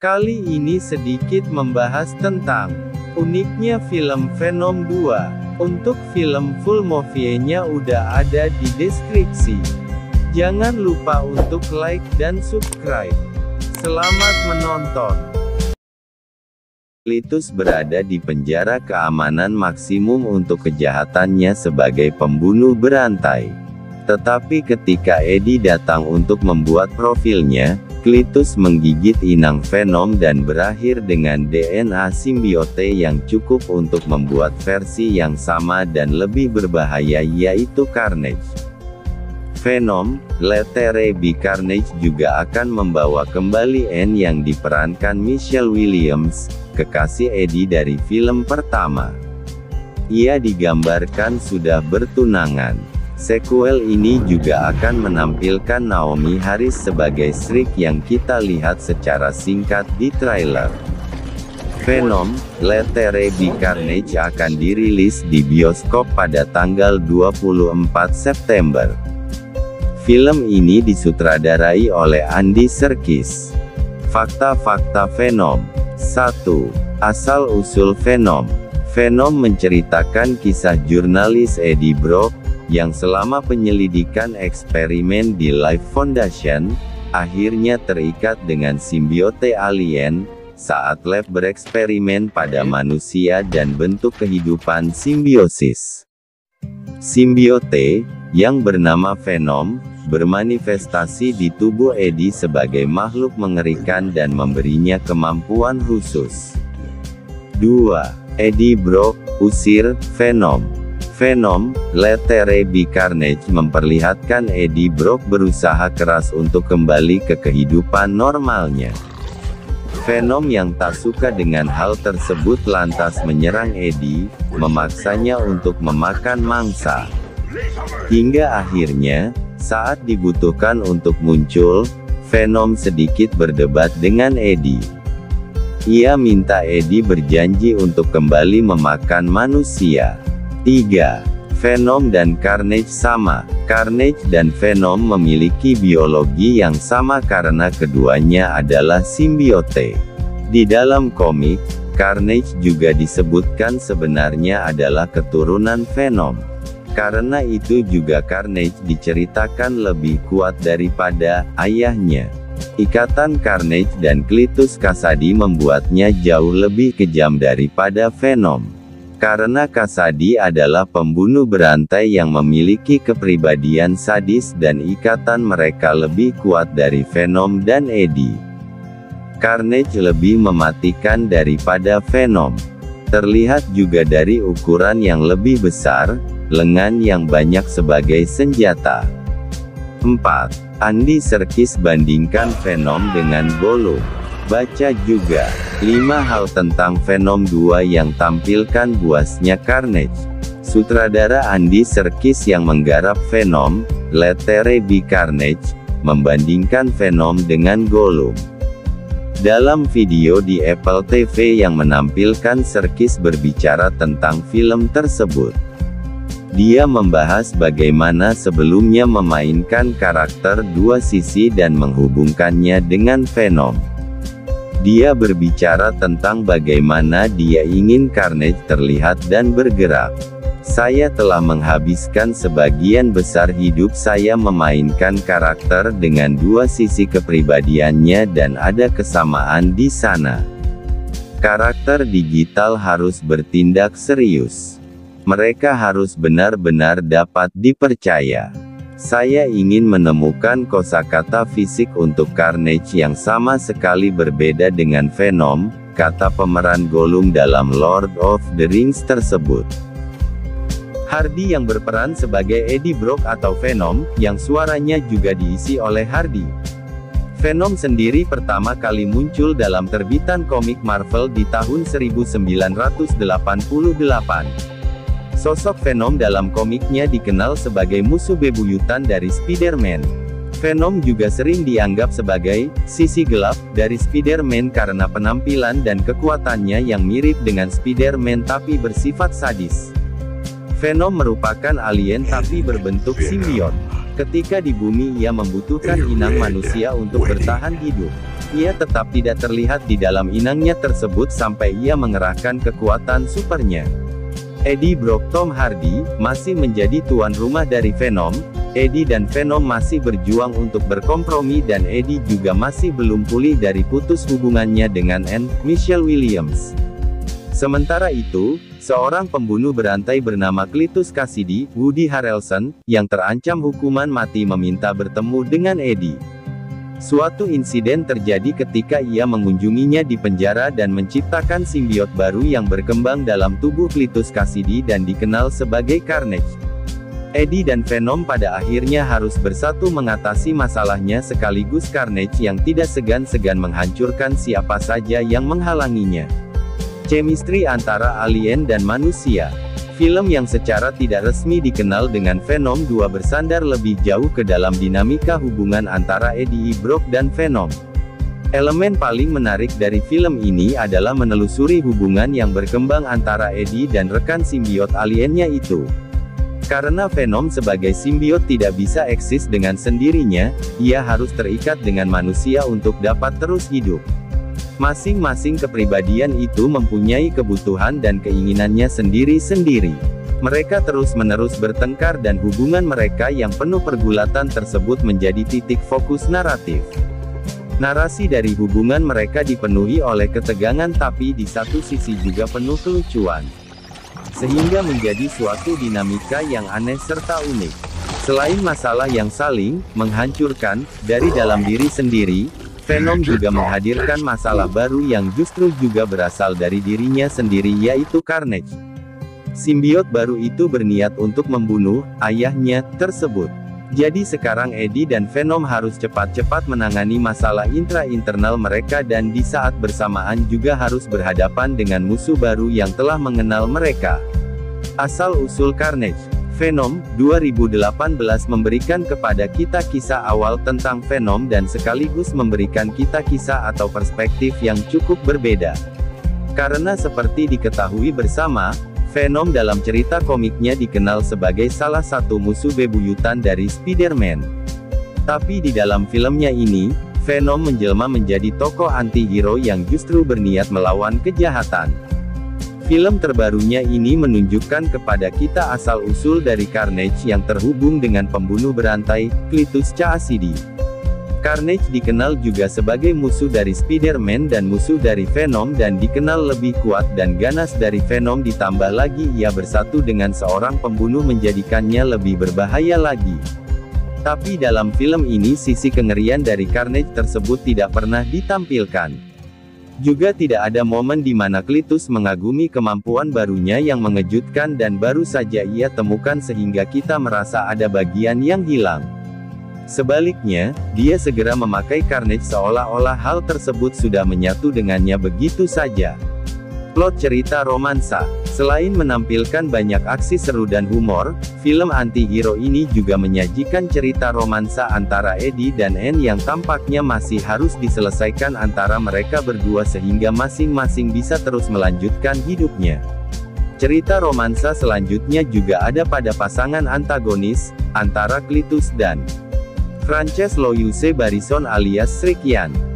Kali ini sedikit membahas tentang uniknya film Venom 2. Untuk film full movie-nya udah ada di deskripsi. Jangan lupa untuk like dan subscribe. Selamat menonton. Cletus berada di penjara keamanan maksimum untuk kejahatannya sebagai pembunuh berantai. Tetapi ketika Eddie datang untuk membuat profilnya, Cletus menggigit inang Venom dan berakhir dengan DNA simbiote yang cukup untuk membuat versi yang sama dan lebih berbahaya, yaitu Carnage. Venom, Lettere B. Carnage juga akan membawa kembali Anne yang diperankan Michelle Williams, kekasih Eddie dari film pertama. Ia digambarkan sudah bertunangan. Sequel ini juga akan menampilkan Naomi Harris sebagai Shriek yang kita lihat secara singkat di trailer. Venom, Lettere B. Carnage akan dirilis di bioskop pada tanggal 24 September. Film ini disutradarai oleh Andy Serkis. Fakta-fakta Venom. 1. Asal-usul Venom. Venom menceritakan kisah jurnalis Eddie Brock, yang selama penyelidikan eksperimen di Life Foundation, akhirnya terikat dengan simbiote alien, saat lab bereksperimen pada manusia dan bentuk kehidupan simbiosis. Simbiote, yang bernama Venom, bermanifestasi di tubuh Eddie sebagai makhluk mengerikan dan memberinya kemampuan khusus. 2. Eddie Brock, usir Venom. Venom, Lettere B. Carnage memperlihatkan Eddie Brock berusaha keras untuk kembali ke kehidupan normalnya. Venom yang tak suka dengan hal tersebut lantas menyerang Eddie, memaksanya untuk memakan mangsa. Hingga akhirnya, saat dibutuhkan untuk muncul, Venom sedikit berdebat dengan Eddie. Ia minta Eddie berjanji untuk kembali memakan manusia. 3. Venom dan Carnage sama. Carnage dan Venom memiliki biologi yang sama karena keduanya adalah simbiote. Di dalam komik, Carnage juga disebutkan sebenarnya adalah keturunan Venom. Karena itu juga Carnage diceritakan lebih kuat daripada ayahnya. Ikatan Carnage dan Cletus Kasady membuatnya jauh lebih kejam daripada Venom. Karena Kasady adalah pembunuh berantai yang memiliki kepribadian sadis dan ikatan mereka lebih kuat dari Venom dan Eddie. Carnage lebih mematikan daripada Venom. Terlihat juga dari ukuran yang lebih besar, lengan yang banyak sebagai senjata. 4. Andy Serkis bandingkan Venom dengan Gollum. Baca juga 5 hal tentang Venom 2 yang tampilkan buasnya Carnage. Sutradara Andy Serkis yang menggarap Venom, Lettere B. Carnage, membandingkan Venom dengan Gollum. Dalam video di Apple TV yang menampilkan Serkis berbicara tentang film tersebut. Dia membahas bagaimana sebelumnya memainkan karakter dua sisi dan menghubungkannya dengan Venom. Dia berbicara tentang bagaimana dia ingin Carnage terlihat dan bergerak. Saya telah menghabiskan sebagian besar hidup saya memainkan karakter dengan dua sisi kepribadiannya dan ada kesamaan di sana. Karakter digital harus bertindak serius. Mereka harus benar-benar dapat dipercaya. Saya ingin menemukan kosakata fisik untuk Carnage yang sama sekali berbeda dengan Venom, kata pemeran Gollum dalam Lord of the Rings tersebut. Hardy yang berperan sebagai Eddie Brock atau Venom, yang suaranya juga diisi oleh Hardy. Venom sendiri pertama kali muncul dalam terbitan komik Marvel di tahun 1988. Sosok Venom dalam komiknya dikenal sebagai musuh bebuyutan dari Spider-Man. Venom juga sering dianggap sebagai sisi gelap dari Spider-Man karena penampilan dan kekuatannya yang mirip dengan Spider-Man tapi bersifat sadis. Venom merupakan alien tapi berbentuk simbiot. Ketika di bumi ia membutuhkan inang manusia untuk bertahan hidup. Ia tetap tidak terlihat di dalam inangnya tersebut sampai ia mengerahkan kekuatan supernya. Eddie Brock Tom Hardy masih menjadi tuan rumah dari Venom. Eddie dan Venom masih berjuang untuk berkompromi dan Eddie juga masih belum pulih dari putus hubungannya dengan Anne Michelle Williams. Sementara itu, seorang pembunuh berantai bernama Cletus Kasady, Woody Harrelson, yang terancam hukuman mati meminta bertemu dengan Eddie. Suatu insiden terjadi ketika ia mengunjunginya di penjara dan menciptakan simbiot baru yang berkembang dalam tubuh Cletus Kasady dan dikenal sebagai Carnage. Eddie dan Venom pada akhirnya harus bersatu mengatasi masalahnya sekaligus Carnage yang tidak segan-segan menghancurkan siapa saja yang menghalanginya. Chemistry antara alien dan manusia. Film yang secara tidak resmi dikenal dengan Venom 2 bersandar lebih jauh ke dalam dinamika hubungan antara Eddie Brock dan Venom. Elemen paling menarik dari film ini adalah menelusuri hubungan yang berkembang antara Eddie dan rekan simbiot aliennya itu. Karena Venom sebagai simbiot tidak bisa eksis dengan sendirinya, ia harus terikat dengan manusia untuk dapat terus hidup. Masing-masing kepribadian itu mempunyai kebutuhan dan keinginannya sendiri-sendiri. Mereka terus-menerus bertengkar dan hubungan mereka yang penuh pergulatan tersebut menjadi titik fokus naratif. Narasi dari hubungan mereka dipenuhi oleh ketegangan tapi di satu sisi juga penuh kelucuan. Sehingga menjadi suatu dinamika yang aneh serta unik. Selain masalah yang saling menghancurkan dari dalam diri sendiri, Venom juga menghadirkan masalah baru yang justru juga berasal dari dirinya sendiri yaitu Carnage. Simbiot baru itu berniat untuk membunuh ayahnya tersebut. Jadi sekarang Eddie dan Venom harus cepat-cepat menangani masalah intra-internal mereka dan di saat bersamaan juga harus berhadapan dengan musuh baru yang telah mengenal mereka. Asal-usul Carnage. Venom 2018 memberikan kepada kita kisah awal tentang Venom dan sekaligus memberikan kita kisah atau perspektif yang cukup berbeda. Karena seperti diketahui bersama, Venom dalam cerita komiknya dikenal sebagai salah satu musuh bebuyutan dari Spider-Man. Tapi di dalam filmnya ini, Venom menjelma menjadi tokoh anti-hero yang justru berniat melawan kejahatan. Film terbarunya ini menunjukkan kepada kita asal-usul dari Carnage yang terhubung dengan pembunuh berantai, Cletus Kasady. Carnage dikenal juga sebagai musuh dari Spider-Man dan musuh dari Venom dan dikenal lebih kuat dan ganas dari Venom ditambah lagi ia bersatu dengan seorang pembunuh menjadikannya lebih berbahaya lagi. Tapi dalam film ini sisi kengerian dari Carnage tersebut tidak pernah ditampilkan. Juga tidak ada momen di mana Cletus mengagumi kemampuan barunya yang mengejutkan dan baru saja ia temukan sehingga kita merasa ada bagian yang hilang. Sebaliknya, dia segera memakai Carnage seolah-olah hal tersebut sudah menyatu dengannya begitu saja. Plot cerita romansa. Selain menampilkan banyak aksi seru dan humor, film anti-hero ini juga menyajikan cerita romansa antara Eddie dan Anne yang tampaknya masih harus diselesaikan antara mereka berdua sehingga masing-masing bisa terus melanjutkan hidupnya. Cerita romansa selanjutnya juga ada pada pasangan antagonis, antara Cletus dan Frances Louise Barrison alias Srikian.